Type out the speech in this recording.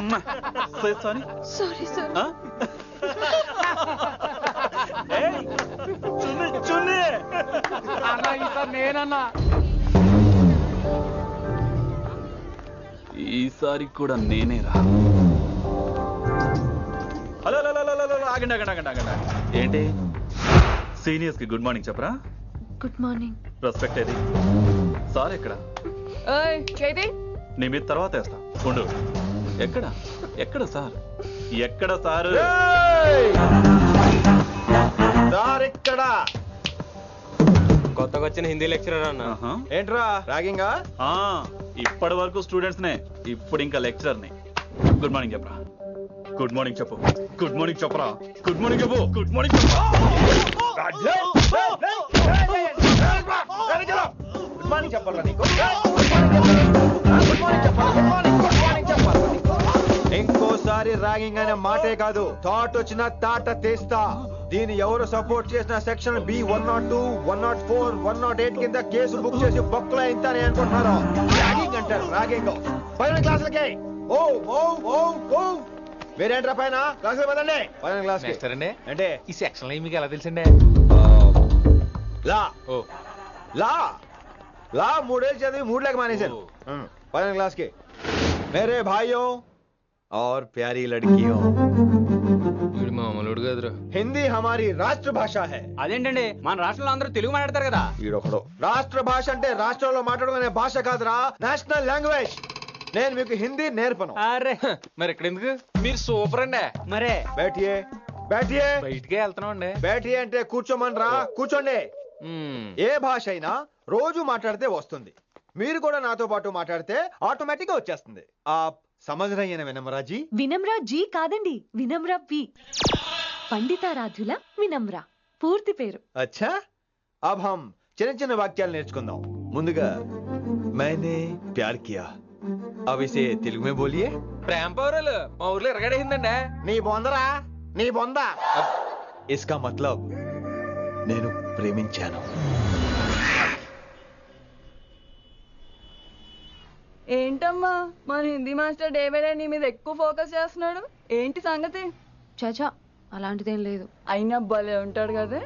Sorry sorry sir. చున్నీ నేనన్నా ఈసారి కూడా నేనేరా. హలో ఆగండి ఆగండి ఆగండి ఆగండి. ఏంటి సీనియర్స్ కి గుడ్ మార్నింగ్ చెప్పరా? Good morning. రెస్పెక్ట్ ఏది? సార్ ఎక్కడ? నీ మీద తర్వాత వేస్తా ఉండు. ఎక్కడ ఎక్కడ సార్? ఎక్కడ సార్? ఇక్కడ కొత్తగా వచ్చిన హిందీ లెక్చరర్ అన్న. ఏంట్రా ర్యాగింగా? ఇప్పటి వరకు స్టూడెంట్స్ నే, ఇప్పుడు ఇంకా లెక్చరర్ ని. గుడ్ మార్నింగ్ చెప్పరా? గుడ్ మార్నింగ్ చెప్పు. గుడ్ మార్నింగ్ చెప్పరా? గుడ్ మార్నింగ్ చెప్పు. గుడ్ మార్నింగ్ చెప్పు. గుడ్ మార్నింగ్ చెప్పాలా నీకు? ఇంకోసారి ర్యాగింగ్ అనే మాటే కాదు, థాట్ వచ్చిన తాట తీస్తా. దీన్ని ఎవరు సపోర్ట్ చేసిన సెక్షన్ బి 102, 104, 108 కింద కేసు బుక్ చేసి బొక్కలో ఇంతనే అనుకుంటున్నారు. ర్యాగింగ్ అంటారు ర్యాగింగ్. పైన క్లాసులకి ఓ ఓ ఓ ఓ వేరేంట్రా పైన క్లాసులు పదండి. పైన క్లాస్ అంటే ఈ సెక్షన్ మీకు ఎలా తెలిసిండే? లా లా లా 3 ఏళ్ళు చదివి 3 లేక మానేశాను. పైన क्लास के मेरे भाइयों और प्यारी लड़कियों, మామూలుడు కదరా. हिंदी हमारी राष्ट्र भाषा है. అదేంటండి మన రాష్ట్రంలో అందరూ తెలుగు మాట్లాడతారు కదా. ఈడొకడు రాష్ట్ర భాష అంటే రాష్ట్రంలో మాట్లాడుకునే భాష కాదురా, నేషనల్ లాంగ్వేజ్. నేను మీకు హిందీ నేర్పను. అరే మరి ఇక్కడ ఎందుకు? మీరు సూపర్ అండి. మరే बैठिए बैठिए. బయటికే వెళ్తున్నాం అండి. बैठिए అంటే కూర్చోమనరా, కూర్చోండి. ఏ భాష అయినా రోజు మాట్లాడితే వస్తుంది. మీరు కూడా నాతో పాటు మాట్లాడితే ఆటోమేటిక్ గా వచ్చేస్తుంది. आप समझ रही हैं विनम्रा जी? వినమ్రా జీ కాదండి, వినమ్రా వి. పండితారాధ్యుల వినమ్రా పూర్తి పేరు. अच्छा अब हम చిన్న చిన్న వాక్యాలు నేర్చుకుందాం. ముందుగా मैंने प्यार किया. अब इसे తెలుగు में बोलिए. ప్రేమ పౌరులు మా ఊర్లో ఎరగడేసిందండి. నీ బొందరా, నీ బొంద. इसका मतलब నేను ప్రేమించాను. ఏంటమ్మా మన Hindi master day by day నీ మీద ఎక్కువ ఫోకస్ చేస్తున్నాడు, ఏంటి సంగతి? చాచా అలాంటిదేం లేదు. అయినా భలే ఉంటాడు కదా.